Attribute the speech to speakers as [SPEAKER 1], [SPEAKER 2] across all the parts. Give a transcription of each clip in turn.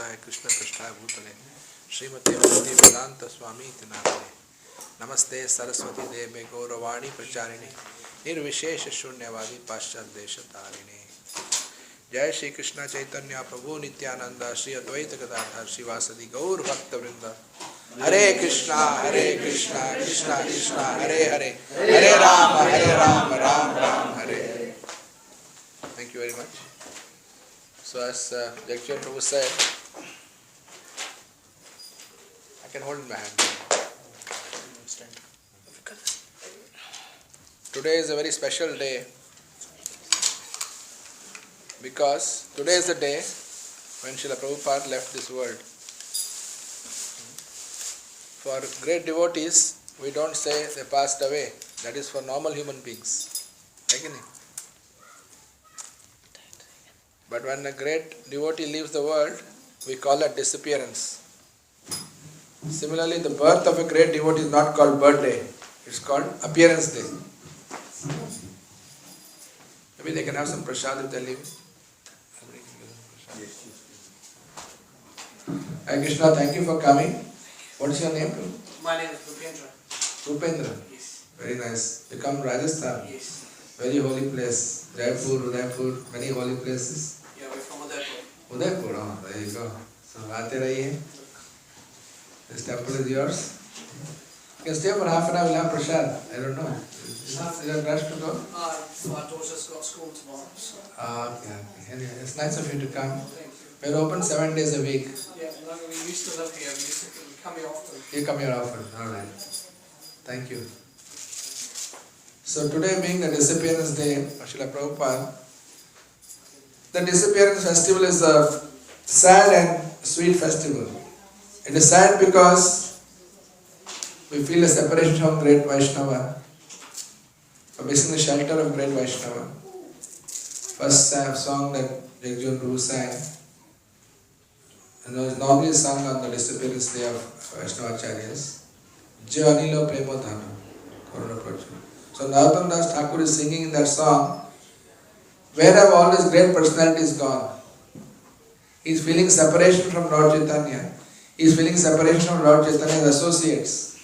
[SPEAKER 1] Visheshavadaya Krishna Prasthaya Bhutale Srimate Bhakti Vedanta Swami Tinamane Namaste Saraswati Deve Gauravani Pracharini Nirvishesha Shunyavadi Paschat Desha Tarini Jai Shri Krishna Chaitanya Prabhu Nityananda Shri Advaita Gadadhar Shivasadi Gaur Bhakta Vrinda Hare Krishna Krishna Krishna Hare Hare Hare Rama Ram Ram Hare. Thank you very much. So as Vijay Prabhu said, I can hold in my hand. Today is a very special day because today is the day when Srila Prabhupada left this world. For great devotees, we don't say they passed away. That is for normal human beings. But when a great devotee leaves the world, we call it disappearance. Similarly, the birth of a great devotee is not called birthday. It's called appearance day. Maybe they can have some prasad if they leave. Hare Krishna, thank you for coming. What is your name?
[SPEAKER 2] My name is Rupendra.
[SPEAKER 1] Rupendra?
[SPEAKER 2] Yes.
[SPEAKER 1] Very nice. You come Rajasthan?
[SPEAKER 2] Yes.
[SPEAKER 1] Very holy place. Jaipur, Udaipur, many holy places.
[SPEAKER 2] Yeah, we're from Udaipur.
[SPEAKER 1] Udaipur, oh, there you go. So, aate rahiye. This temple is yours. You can stay for half an hour, we'll have prasad. I don't know. Is there a rush to go?
[SPEAKER 2] My daughter's got school tomorrow. So.
[SPEAKER 1] Okay. Anyway, it's nice of you to come.
[SPEAKER 2] Thank you.
[SPEAKER 1] We're open 7 days a week.
[SPEAKER 2] Yeah, we used to live here. We come here often.
[SPEAKER 1] You come here often. Alright. Thank you. So today being the Disappearance Day of Srila Prabhupada, the Disappearance Festival is a sad and sweet festival. It is sad because we feel a separation from great Vaishnava, of missing the shelter of great Vaishnava. First song that Vijay Prabhu sang, and it was normally sung on the Disappearance Day of Vaishnavacharyas. Jo Anilo Premo Dhanu, Karuna Prachur. So Narottam Das Thakur is singing in that song, where have all his great personalities gone? He is feeling separation from Lord Chaitanya. He is feeling separation from Lord Chaitanya's associates.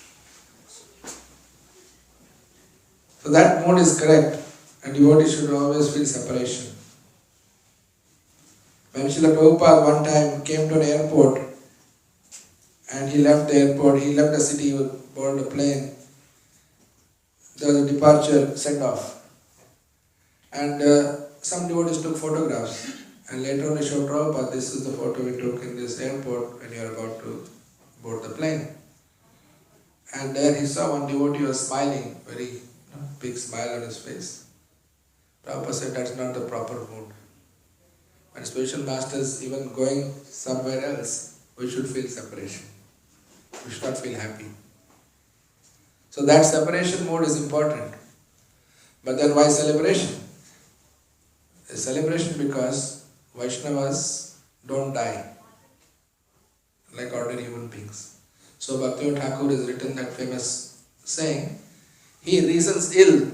[SPEAKER 1] So that mood is correct, and devotee should always feel separation. When Srila Prabhupada one time came to an airport, and he left the airport, he left the city, he boarded a plane. There was a departure send-off. And some devotees took photographs. And later on they showed Prabhupada, this is the photo we took in this airport when you are about to board the plane. And there he saw one devotee was smiling, very big smile on his face. Prabhupada said that's not the proper mood. When spiritual masters even going somewhere else, we should feel separation. We should not feel happy. So that separation mode is important. But then why celebration? A celebration because Vaishnavas don't die like ordinary human beings. So Bhaktivinoda Thakur has written that famous saying, he reasons ill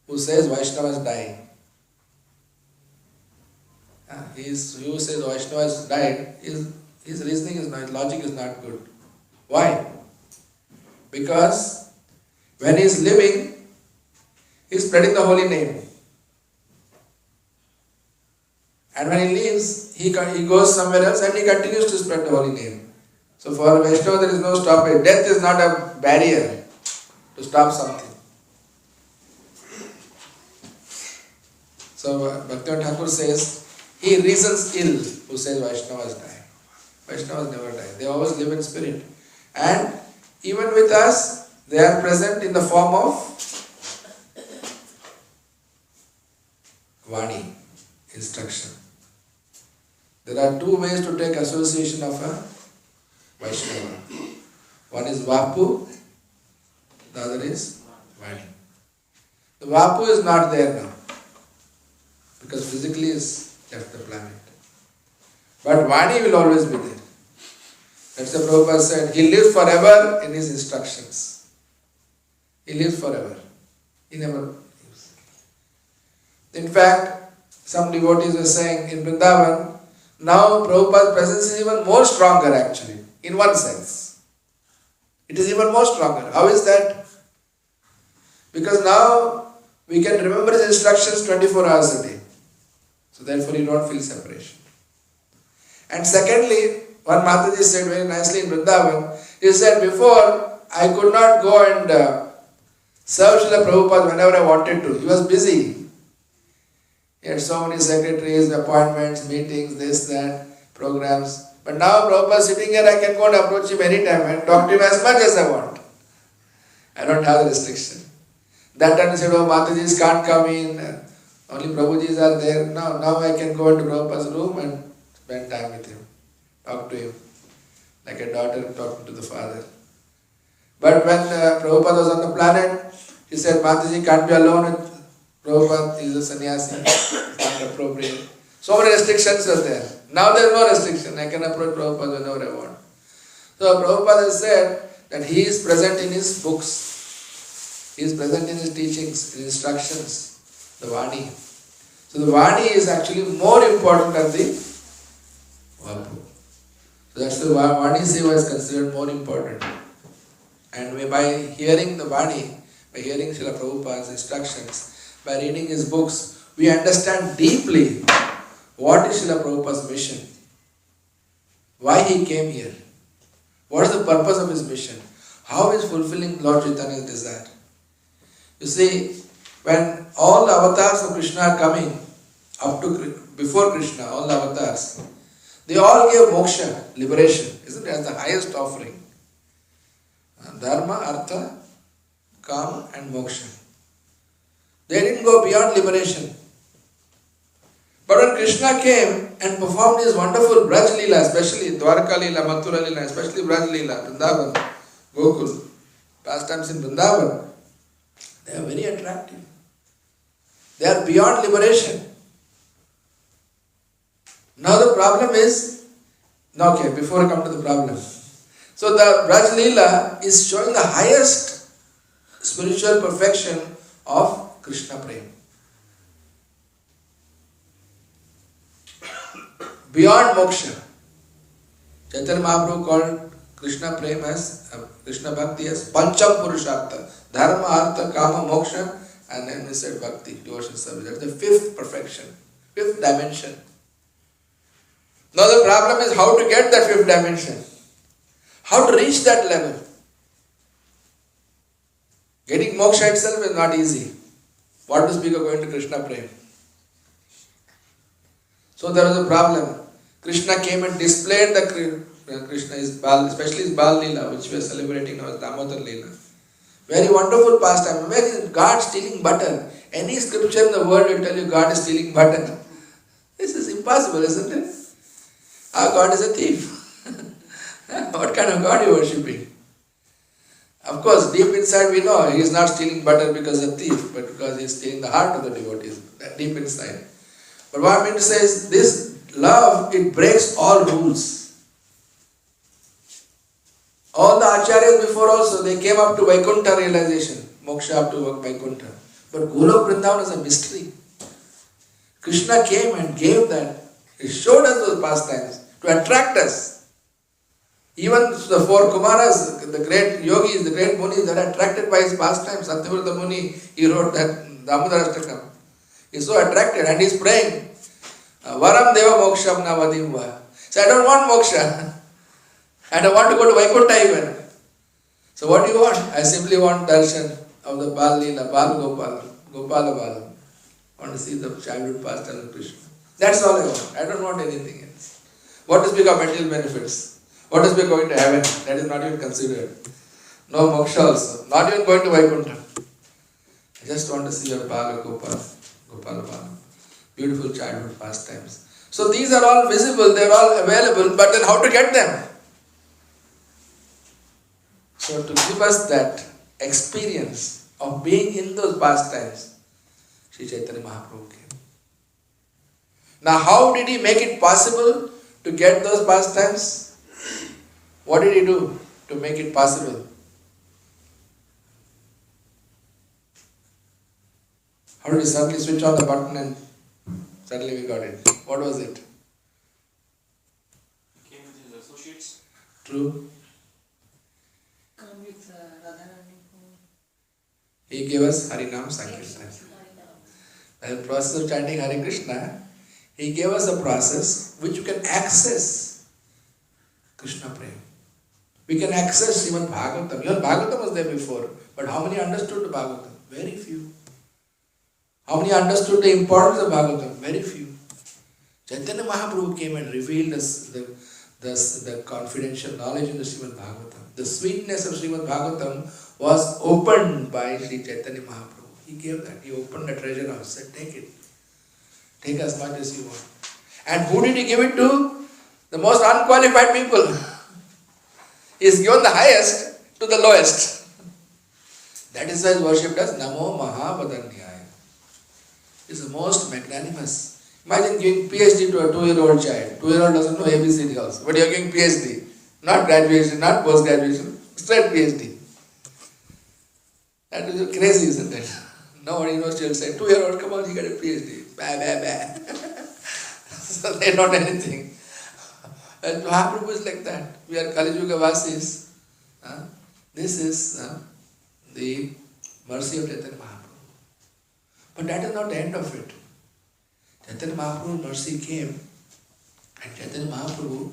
[SPEAKER 1] who says Vaishnavas die. He who says Vaishnavas died, his reasoning is not, logic is not good. Why? Because when he is living, he is spreading the holy name. And when he leaves, he goes somewhere else and he continues to spread the holy name. So for Vaishnava there is no stoppage. Death is not a barrier to stop something. So Bhaktivinoda Thakur says, he reasons ill who says Vaishnavas die. Vaishnavas never die. They always live in spirit. And even with us, they are present in the form of Vani, instruction. There are two ways to take association of a Vaishnava. One is Vapu, the other is Vani. The Vapu is not there now, because physically is left the planet. But Vani will always be there. That's what Prabhupada said. He lives forever in his instructions. He lives forever. He never leaves. In fact, some devotees were saying in Vrindavan, Now Prabhupada's presence is even more stronger actually, in one sense. It is even more stronger. How is that? Because now we can remember his instructions 24 hours a day. So therefore you don't feel separation. And secondly, one Mataji said very nicely in Vrindavan, he said, before I could not go and serve Srila Prabhupada whenever I wanted to. He was busy. He had so many secretaries, appointments, meetings, this, that, programs. But now Prabhupada is sitting here, I can go and approach him anytime and talk to him as much as I want. I don't have the restriction. That time he said, oh, Matajis can't come in, only Prabhujis are there. Now I can go into Prabhupada's room and spend time with him, talk to him, like a daughter talking to the father. But when Prabhupada was on the planet, he said, Mataji can't be alone with Prabhupada, he is a sannyasi, it's not appropriate. So many restrictions were there. Now there is no restriction, I can approach Prabhupada whenever I want. So Prabhupada has said that he is present in his books, he is present in his teachings, in instructions, the Vani. So the Vani is actually more important than the Vapu. So that's the Vani Seva is considered more important. And by hearing the Vani, by hearing Srila Prabhupada's instructions, by reading his books, we understand deeply what is Srila Prabhupada's mission, why he came here, what is the purpose of his mission, how is fulfilling Lord Chaitanya's desire. You see, when all the avatars of Krishna are coming, before Krishna, all the avatars, they all gave moksha, liberation, isn't it, as the highest offering. Dharma, Artha, Kama and Moksha. They didn't go beyond liberation. But when Krishna came and performed his wonderful Braj Leela, especially Dwarka Leela, Mathura Leela, especially Braj Leela, Vrindavan, Gokul, pastimes in Vrindavan, they are very attractive. They are beyond liberation. Now the problem is, before I come to the problem. So the Braj Leela is showing the highest spiritual perfection of Krishna Prem. Beyond moksha. Chaitanya Mahaprabhu called Krishna Prem as, Krishna Bhakti as Pancham Purushartha. Dharma, Artha, Kama, Moksha, and then we said Bhakti, devotion service. That's the fifth perfection, fifth dimension. Now the problem is how to get that fifth dimension. How to reach that level. Getting moksha itself is not easy. What to speak of going to Krishna Prem? So there was a problem. Krishna came and displayed the Krishna, especially his Bal Leela, which we are celebrating now as Damodar Leela. Very wonderful pastime. Where is God stealing butter? Any scripture in the world will tell you God is stealing butter. This is impossible, isn't it? Our God is a thief. What kind of God are you worshipping? Of course, deep inside we know he is not stealing butter because of thief, but because he is stealing the heart of the devotees, deep inside. But what I mean to say is, this love, it breaks all rules. All the acharyas before also, they came up to Vaikuntha realization, moksha up to Vaikuntha. But Golok Vrindavan is a mystery. Krishna came and gave that. He showed us those pastimes to attract us. Even the four Kumaras, the great yogis, the great munis, they are attracted by his pastimes. Satyavrata Muni, he wrote that Damodarashtakam. He is so attracted and he is praying. Varam Deva Moksham Navadimva. So I don't want moksha. I don't want to go to Vaikuntha even. So what do you want? I simply want darshan of the Bal Leela, Bal Gopal, Gopala Bal. I want to see the childhood pastime of Krishna. That's all I want. I don't want anything else. What to speak of material benefits? What to speak of going to heaven? That is not even considered. No moksha also. Not even going to Vaikuntha. I just want to see your Bala Gopal, Gopala Bala. Beautiful childhood pastimes. So these are all visible, they are all available, but then how to get them? So to give us that experience of being in those pastimes, Sri Chaitanya Mahaprabhu came. Now how did he make it possible to get those pastimes? What did he do to make it possible? How did he suddenly switch on the button and suddenly we got it? What was it? True?
[SPEAKER 3] Come with Radharani.
[SPEAKER 1] He gave us Harinam Sankirtan. The process of chanting Hare Krishna, he gave us a process which you can access Krishna Prem. We can access even Bhagavatam. Even Bhagavatam was there before, but how many understood the Bhagavatam? Very few. How many understood the importance of Bhagavatam? Very few. Chaitanya Mahaprabhu came and revealed us the confidential knowledge in the Srimad Bhagavatam. The sweetness of Srimad Bhagavatam was opened by Sri Chaitanya Mahaprabhu. He gave that. He opened the treasure house, said, take it. Take as much as you want. And who did he give it to? The most unqualified people. He has given the highest to the lowest. That is why his worship does Namo Mahavadanyaya. He is the most magnanimous. Imagine giving PhD to a 2-year-old child. 2-year-old doesn't know ABCD also. But you are giving PhD. Not graduation, not post-graduation. Straight PhD. That is crazy, isn't it? Nobody knows, will say, 2-year-old, come on, he got a PhD. Bah, bah, bah. So they don't know anything. And Mahaprabhu is like that. We are Kali Yuga Vasis. This is the mercy of Chaitanya Mahaprabhu. But that is not the end of it. Chaitanya Mahaprabhu's mercy came, and Chaitanya Mahaprabhu,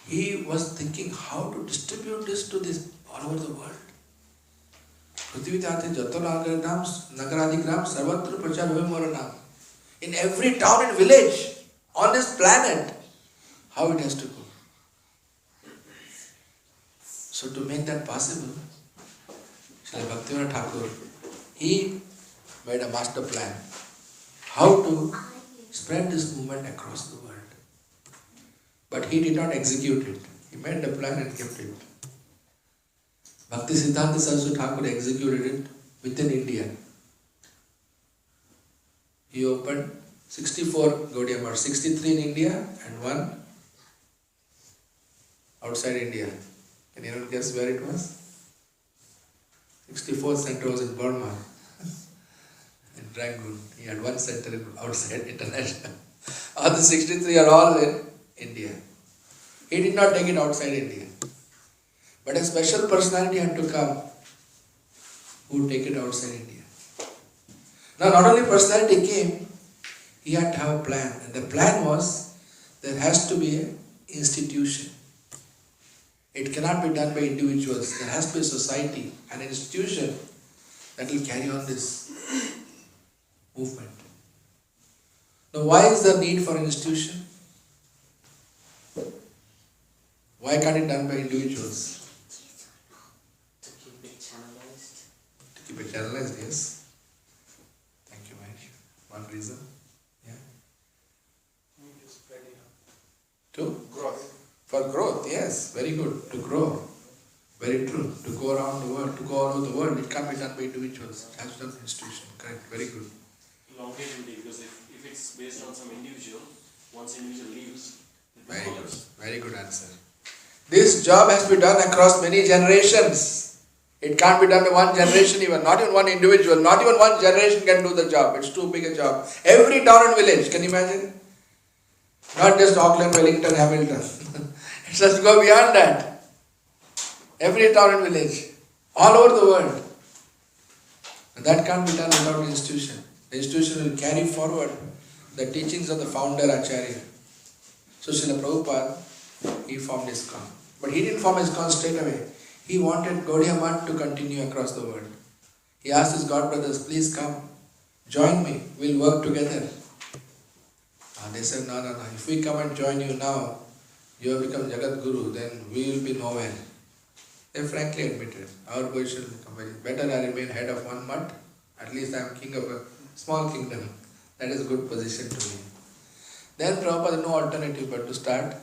[SPEAKER 1] he was thinking how to distribute this to this all over the world. Prithvi Tate Jato Nagaradigram Sarvatra Prachar Vimaranam. In every town and village on this planet, how it has to go. So to make that possible, Srila Bhaktivinoda Thakur, he made a master plan how to spread this movement across the world. But he did not execute it. He made the plan and kept it. Bhakti Siddhanta Saraswati Thakur executed it within India. He opened 64 Gaudiya Maths, 63 in India and 1 outside India. Can anyone guess where it was? 64th center was in Burma, in Rangoon. He had 1 center outside international. All the 63 are all in India. He did not take it outside India. But a special personality had to come who would take it outside India. Now not only personality came, he had to have a plan. And the plan was, there has to be an institution. It cannot be done by individuals. There has to be a society, an institution that will carry on this movement. Now why is there need for an institution? Why can't it be done by individuals?
[SPEAKER 3] To keep it channelized.
[SPEAKER 1] To keep it channelized, yes. Thank you, Mahesh. One reason. Yeah. To?
[SPEAKER 4] Growth.
[SPEAKER 1] For growth, yes. Very good. To grow. Very true. To go around the world, to go all over the world, it can't be done by individuals. It has to be done by institution. Correct. Very good.
[SPEAKER 4] Longevity, because if it's based on some individual, once individual leaves, it
[SPEAKER 1] Very good.
[SPEAKER 4] becomes.
[SPEAKER 1] Very good answer. This job has to be done across many generations. It can't be done by one generation even, not even one individual, not even one generation can do the job. It's too big a job. Every town and village, can you imagine? Not just Auckland, Wellington, Hamilton. It has to go beyond that. Every town and village, all over the world. And that can't be done without an institution. The institution will carry forward the teachings of the founder Acharya. So Srila Prabhupada, he formed ISKCON. But he didn't form ISKCON straight away. He wanted Gaudiya Math to continue across the world. He asked his godbrothers, please come, join me, we'll work together. And they said, no. If we come and join you now, you have become Jagat Guru, then we will be nowhere. They frankly admitted, our position will become very better. I remain head of one mutt, at least I am king of a small kingdom. That is a good position to me. Then Prabhupada had no alternative but to start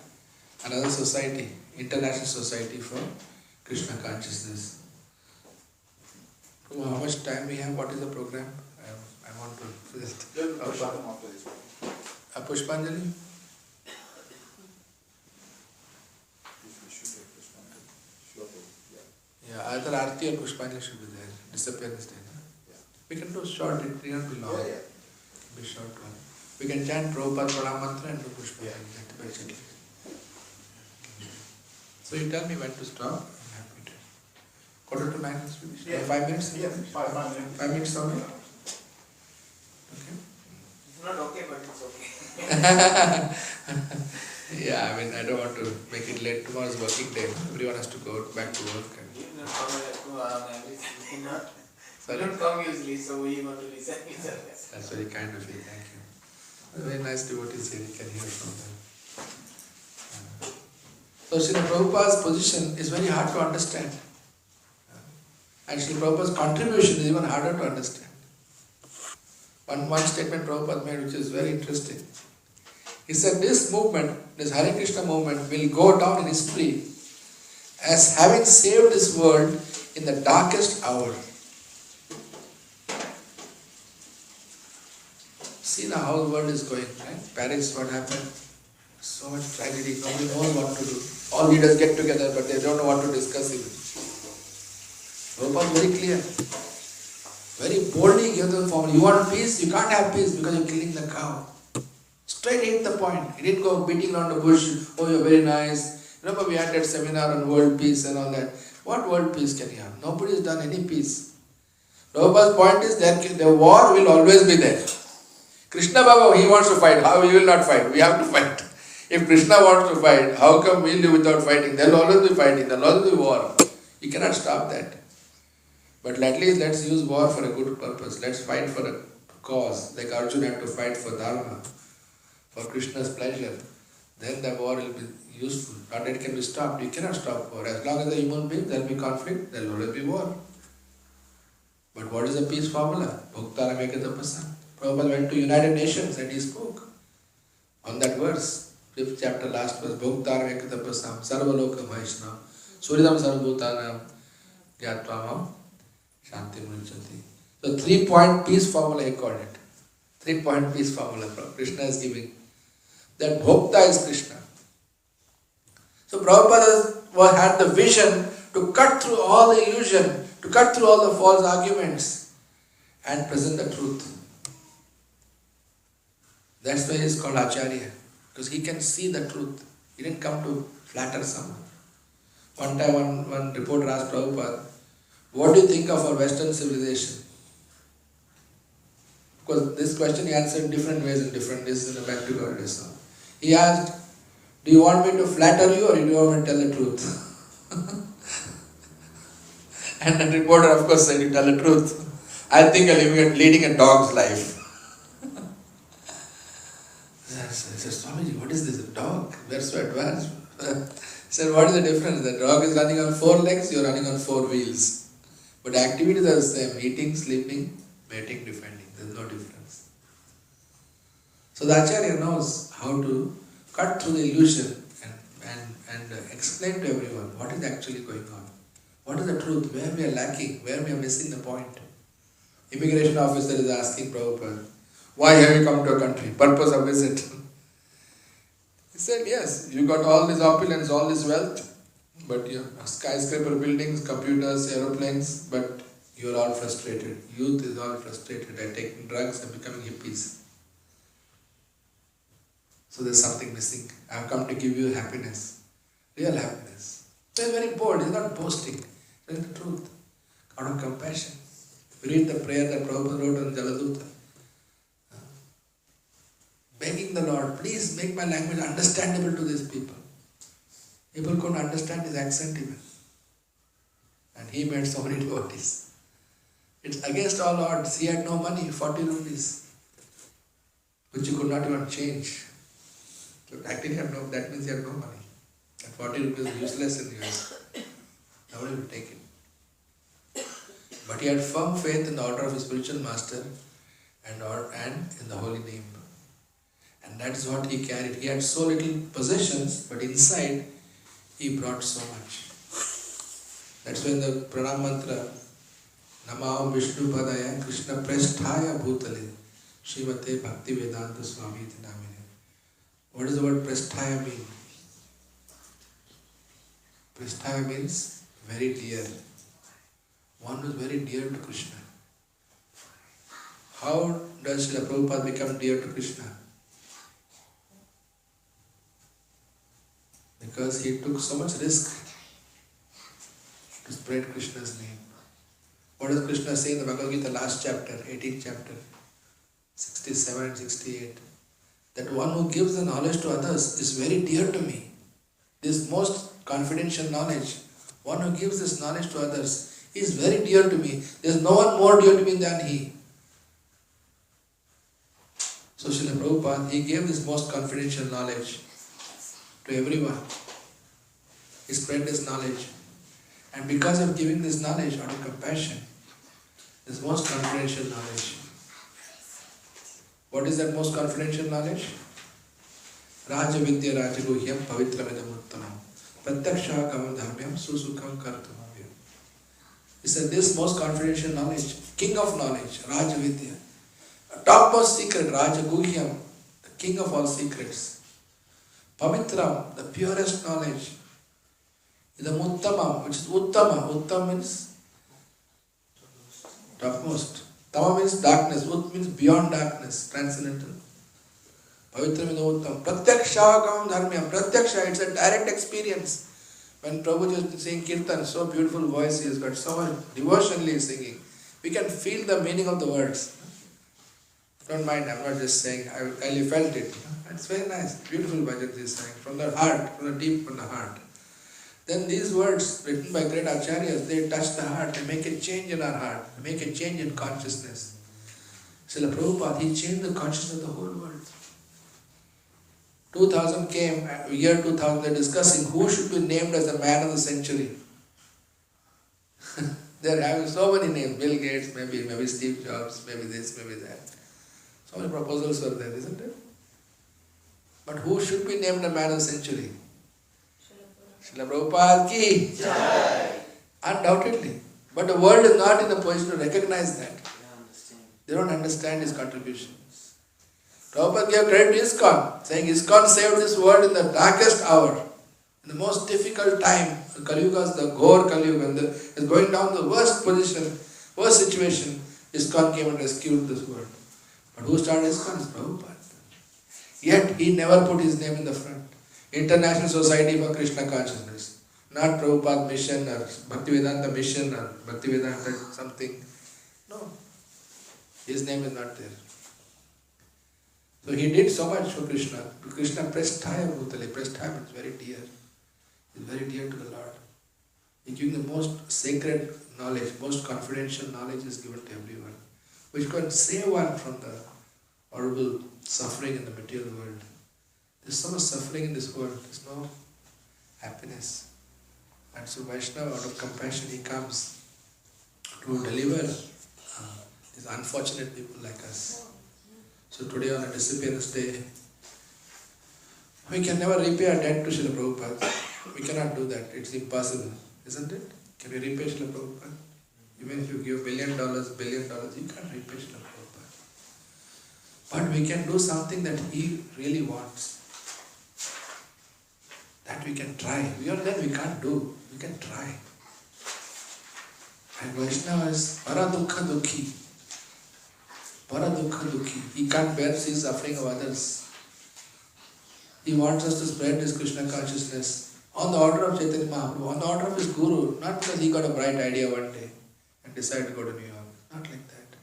[SPEAKER 1] another society, international society for Krishna consciousness. How much time we have? What is the program? I want to just... A Pushpanjali? Yeah, either Aarti or Pushpanjali should be there. Disappearance day. No? We can do short, it will not be long. Be short one. We can chant Prabhupada Pranam Mantra and do Pushpanjali. So you tell me when to stop. I'm happy to. 8:45 is finished.
[SPEAKER 5] Yeah.
[SPEAKER 1] 5 minutes?
[SPEAKER 5] Yeah, 5 minutes.
[SPEAKER 1] 5 minutes only? Okay.
[SPEAKER 5] It's not okay, but it's okay.
[SPEAKER 1] Yeah, I mean, I don't want to make it late. Tomorrow's working day. Everyone has to go back to work.
[SPEAKER 5] You don't come on everything. You
[SPEAKER 1] Sorry?
[SPEAKER 5] don't come usually, so we want to listen each other.
[SPEAKER 1] That's very kind of you. Thank you. Very nice devotees here. You can hear from them. So Srila Prabhupada's position is very hard to understand. And Srila Prabhupada's contribution is even harder to understand. One statement Prabhupada made which is very interesting. He said this movement, this Hare Krishna movement, will go down in history as having saved this world in the darkest hour. See now how the world is going, right? Paris, what happened? So much tragedy, nobody knows what to do. All leaders get together, but they don't know what to discuss even. Prabhupada is very clear. Very boldly gave the formula. You want peace? You can't have peace because you're killing the cow. Straight hit the point. He didn't go beating around the bush. Oh, you're very nice. Remember we had that seminar on world peace and all that. What world peace can you have? Nobody has done any peace. Prabhupada's point is that the war will always be there. Krishna Baba, he wants to fight. How we will not fight? We have to fight. If Krishna wants to fight, how come we live without fighting? There will always be fighting. There will always be war. You cannot stop that. But at least let's use war for a good purpose. Let's fight for a cause. Like Arjuna had to fight for Dharma, for Krishna's pleasure. Then the war will be useful. Not that it can be stopped. You cannot stop war. As long as the human beings, there will be conflict, there will always be war. But what is the peace formula? Bhuktaram ekatapasam. Prabhupada went to United Nations and he spoke on that verse. 5th chapter, last verse. Bhuktaram ekatapasam sarvalokam vaishnam suridam sarvabhutanam gyatvam Shanti Munichanti. So 3-point peace formula he called it. 3-point peace formula Krishna is giving. That Bhokta is Krishna. So Prabhupada had the vision to cut through all the illusion, to cut through all the false arguments and present the truth. That's why he is called Acharya. Because he can see the truth. He didn't come to flatter someone. One time one reporter asked Prabhupada, what do you think of our Western civilization? Because this question he answered in different ways in different days in the Back to God lesson. He asked, do you want me to flatter you or do you want me to tell the truth? And the reporter of course said, you tell the truth. I think I'm leading a dog's life. I said, Swamiji, what is this? A dog? We are so advanced. He said, what is the difference? The dog is running on 4 legs, you are running on 4 wheels. But the activities are the same, eating, sleeping, mating, defending. There is no difference. So the Acharya knows how to cut through the illusion and explain to everyone what is actually going on. What is the truth, where we are lacking, where we are missing the point. Immigration officer is asking Prabhupada, why have you come to a country? Purpose of visit. He said, yes, you got all this opulence, all this wealth, but you have skyscraper buildings, computers, aeroplanes, but you are all frustrated. Youth is all frustrated. They are taking drugs and becoming hippies. So there is something missing. I have come to give you happiness, real happiness. So he is very bold. He is not boasting. He is the truth. Out of compassion. Read the prayer that Prabhupada wrote on Jaladuta. Begging the Lord, please make my language understandable to these people. People couldn't understand his accent even. And he made so many devotees. It's against all odds. He had no money, 40 rupees, which he could not even change. So actually that means he had no money. And 40 rupees is useless in US. Nobody will take it. But he had firm faith in the order of his spiritual master and in the holy name. And that is what he carried. He had so little possessions, but inside he brought so much. That's when the pranam mantra, Namaham Vishnu Padaya Krishna Prasthaya Bhutale Srimate Bhakti Vedanta Swami iti namine. What does the word Prasthaya mean? Prasthaya means very dear. One who is very dear to Krishna. How does Srila Prabhupada become dear to Krishna? Because he took so much risk to spread Krishna's name. What does Krishna say in the Bhagavad Gita last chapter, 18th chapter, 67 and 68? That one who gives the knowledge to others is very dear to me. This most confidential knowledge, one who gives this knowledge to others is very dear to me. There is no one more dear to me than he. So Srila Prabhupada, he gave this most confidential knowledge to everyone. He spread this knowledge. And because of giving this knowledge out of compassion, this most confidential knowledge. What is that most confidential knowledge? Raja Vidya Raja Guhyam Pavitramidam Uttamam Pratyaksha Kamam Dharmyam Susukham Kartamavya. He said this most confidential knowledge, king of knowledge, Raja Vidya, topmost secret, Raja Guhyam, the king of all secrets. Pavitram, the purest knowledge, the Muttamam, which is Uttama. Uttam means topmost. Tama means darkness. Ut means beyond darkness, transcendental. Pavitram is Uttam. Pratyaksha Dharmyam. Pratyaksha, it's a direct experience. When Prabhuji is saying Kirtan, so beautiful voice he has got, so much devotionally singing. We can feel the meaning of the words. Don't mind, I'm not just saying, I really felt it. It's very nice, beautiful bhajan he is saying, from the heart, from the deep from the heart. Then these words written by great acharyas, they touch the heart, they make a change in our heart, they make a change in consciousness. Srila Prabhupada, he changed the consciousness of the whole world. 2000 came, year 2000, they're discussing who should be named as the man of the century. They're having so many names, Bill Gates, maybe Steve Jobs, maybe this, maybe that. So many proposals were there, isn't it? But who should be named the man of the century? Srila Prabhupada ki Jai. Undoubtedly. But the world is not in a position to recognize that. They don't understand his contributions. Prabhupada gave credit to ISKCON, saying ISKCON saved this world in the darkest hour, in the most difficult time. The Kali Yuga is the Ghor Kali Yuga, and is going down the worst position, worst situation. ISKCON came and rescued this world. But who started ISKCON? Is Prabhupada. Yet he never put his name in the front. International Society for Krishna Consciousness. Not Prabhupada Mission or Bhaktivedanta Mission or Bhaktivedanta something. No. His name is not there. So he did so much for Krishna. Krishna Prasthaya Bhutale. Prasthaya is very dear. He is very dear to the Lord. He gave the most sacred knowledge, most confidential knowledge is given to everyone, which can save one from the horrible suffering in the material world. There's so much suffering in this world, there's no happiness. And so Vaishnava, out of compassion, he comes to deliver these unfortunate people like us. So today on a Disappearance Day, we can never repay our debt to Srila Prabhupada. We cannot do that, it's impossible, isn't it? Can we repay Srila Prabhupada? Even if you give $1 billion, you can't repay Srila Prabhupada. But we can do something that he really wants. That we can try. We can't do. We can try. And Vaishnava is Paradukha Dukhi. Paradukha Dukhi. He can't bear to see suffering of others. He wants us to spread his Krishna consciousness on the order of Chaitanya Mahaprabhu, on the order of his Guru, not because he got a bright idea one day and decided to go to New York. Not like that.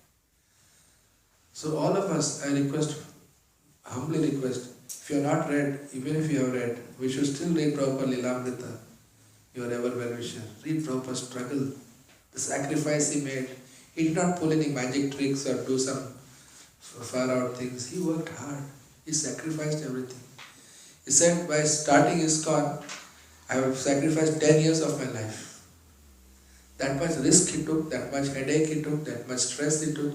[SPEAKER 1] So all of us, I request, humbly request, if you are not read, even if you have read, we should still read Prabhupada Lilamrita, your ever well-wisher. Read Prabhupada's struggle, the sacrifice he made. He did not pull any magic tricks or do some far-out things. He worked hard. He sacrificed everything. He said, by starting ISKCON, I have sacrificed 10 years of my life. That much risk he took, that much headache he took, that much stress he took.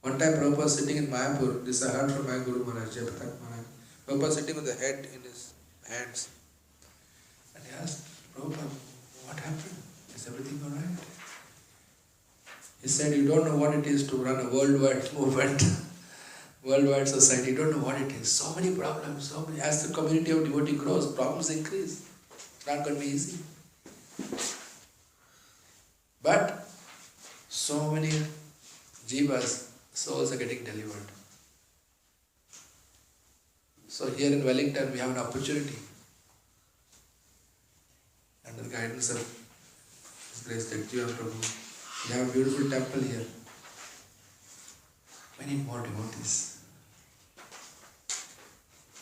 [SPEAKER 1] One time Prabhupada was sitting in Mayapur, this I heard from my Guru Maharaj, Jayaprakash Maharaj. Prabhupada sitting with the head in his hands. And he asked, Prabhupada, what happened? Is everything alright? He said, you don't know what it is to run a worldwide movement, worldwide society. You don't know what it is. So many problems, so many. As the community of devotee grows, problems increase. It's not going to be easy. But so many jivas, souls are getting delivered. So here in Wellington, we have an opportunity under the guidance of His Grace Jagjivan Prabhu. We have a beautiful temple here. We need more devotees.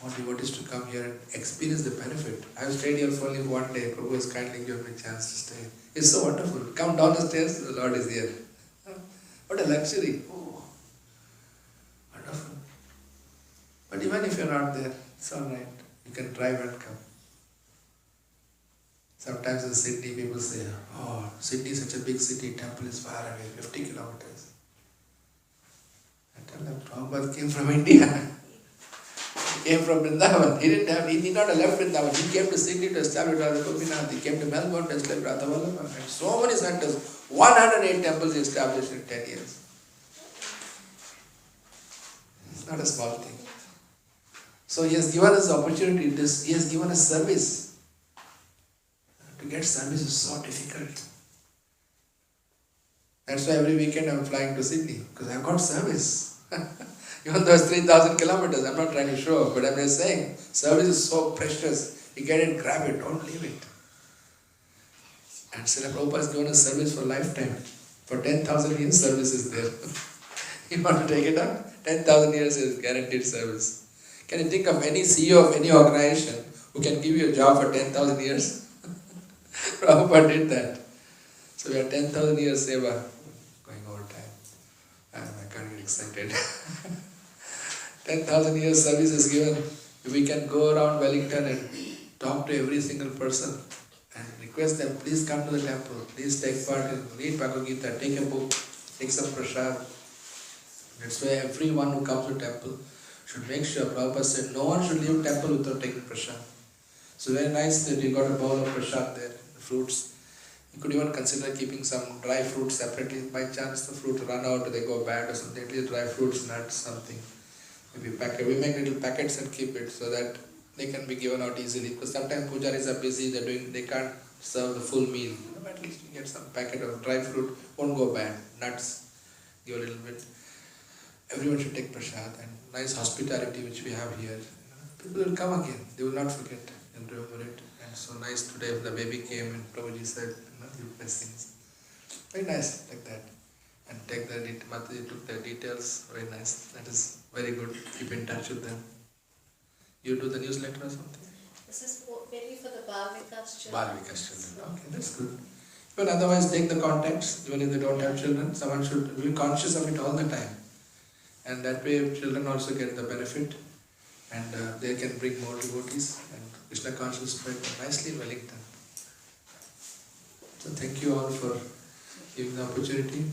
[SPEAKER 1] More devotees to come here and experience the benefit. I have stayed here for only one day. Prabhu has kindly given me a chance to stay. It's so wonderful. Come down the stairs, the Lord is here. What a luxury. Oh, wonderful. But even if you're not there, it's alright. You can drive and come. Sometimes in Sydney people say, oh, Sydney is such a big city, temple is far away, 50 kilometers. I tell them, Prabhupada came from India. He came from Vrindavan. He did not have left Vrindavan. He came to Sydney to establish Radha Gopinath. He came to Melbourne to establish Radha Vallabha. And so many centers. 108 temples he established in 10 years. It's not a small thing. So he has given us the opportunity, he has given us service. To get service is so difficult. That's why every weekend I'm flying to Sydney, because I've got service. Even though it's 3,000 kilometers, I'm not trying to show off, but I'm just saying, service is so precious. You get it, grab it, don't leave it. And Srila Prabhupada has given us service for lifetime. For 10,000 years, service is there. You want to take it up? 10,000 years is guaranteed service. Can you think of any CEO of any organization who can give you a job for 10,000 years? Prabhupada did that. So we are 10,000 years seva. Going over time. I can't get excited. 10,000 years service is given. We can go around Wellington and talk to every single person and request them, please come to the temple, please take part in, read Bhagavad Gita, take a book, take some prasad. That's why everyone who comes to temple should make sure, Prabhupada said, no one should leave temple without taking prasad. So very nice that you got a bowl of prasad there, the fruits. You could even consider keeping some dry fruits separately. By chance the fruit run out or they go bad or something, at least dry fruits, nuts, something. Maybe packet. We make little packets and keep it so that they can be given out easily. Because sometimes pujaris are busy, they can't serve the full meal. At least you get some packet of dry fruit, won't go bad. Nuts, give a little bit. Everyone should take prasad and nice hospitality which we have here. People will come again, they will not forget and remember it. And so nice today the baby came and Prabhuji said, your blessings. Very nice like that. And take the Mataji took the details, very nice. That is very good. Keep in touch with them. You do the newsletter or something?
[SPEAKER 6] This is mainly for the Bal Vikas children.
[SPEAKER 1] Bal Vikas children. Okay, that's good. But otherwise take the contacts, even if they don't have children, someone should be conscious of it all the time. And that way children also get the benefit and they can bring more devotees and Krishna consciousness spread nicely in Wellington. So thank you all for giving the opportunity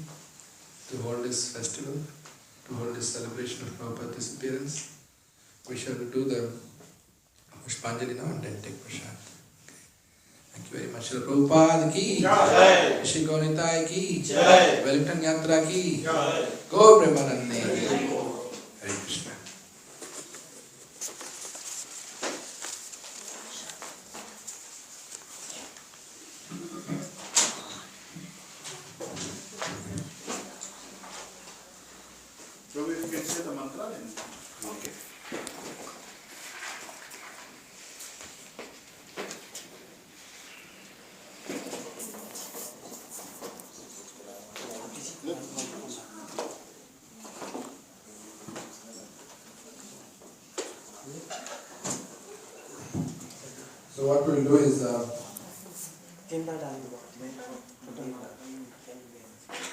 [SPEAKER 1] to hold this festival, to hold this celebration of Prabhupada disappearance. We shall do the Pushpanjali now and then take prasad. Okay. Thank you very much. Srila Prabhupada ki Jai, ISKCON Nitai ki Jai, Wellington Yatra ki Jai, Go Premanande. Hare Krishna.
[SPEAKER 5] So we can say the mantra then.
[SPEAKER 1] Okay. So what we'll do is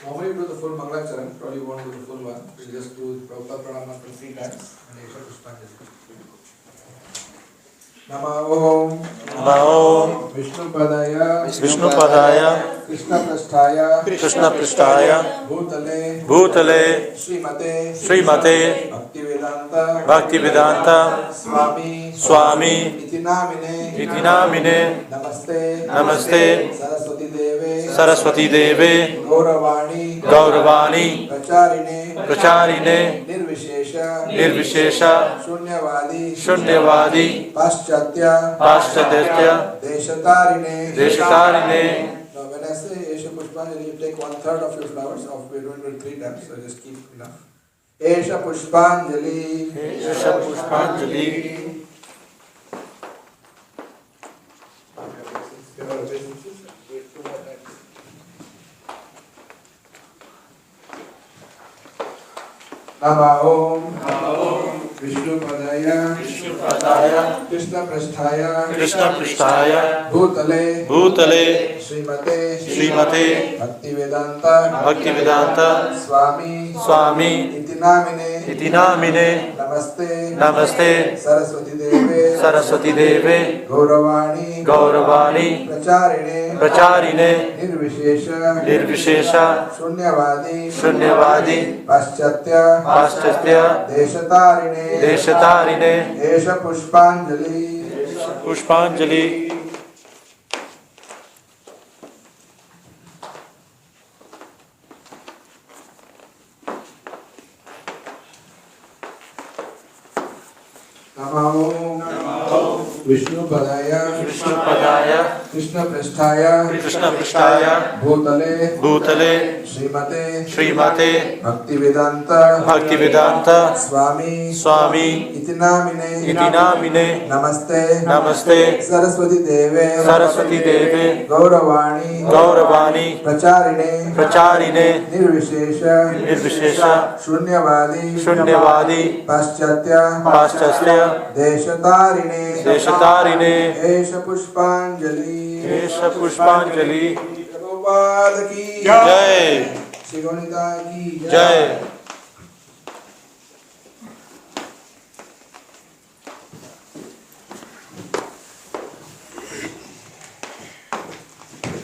[SPEAKER 1] normally we do the full Mangalacharan, probably won't do the full one. We'll just do Prabhupada Pranam 3 times and Isha Pushpanjali. Nama Om Vishnu Padaya Krishna Prasthaya Bhutale Srimate Bhaktivedanta Swami Iti Namine Namaste Saraswati Deve Gauravani Pracharine Nirvishesha Shunyavadi Paschatya Deshatarine. Now when I say Esha Pushpanjali, you take 1/3 of your flowers. We're doing it 3 times, so just keep enough. Esha Pushpanjali Esha Pushpanjali. नमः ओम विष्णुपदाय
[SPEAKER 7] कृष्णपृष्ठाय
[SPEAKER 1] भूतले
[SPEAKER 7] श्रीमते
[SPEAKER 1] भक्तिवेदांत स्वामी इति नामिने नमस्ते सरस्वती देवे गौरवाणी प्रचारिणे निर्विशेष शून्यवादी पाश्चात्य देशतारिणे एष
[SPEAKER 7] पुष्पांजलि
[SPEAKER 1] नमः ओम विष्णुपदाय कृष्णपृष्ठाय भूतले श्रीमते भक्तिवेदांत स्वामी इति नामिने नमस्ते सरस्वती देवे गौरवाणी प्रचारिणे निर्विशेष शून्यवादी पाश्चात्य देशतारिणे एष पुष्पांजलि प्रभुपाद की
[SPEAKER 7] जय
[SPEAKER 1] श्री गौरीदा की
[SPEAKER 7] जय।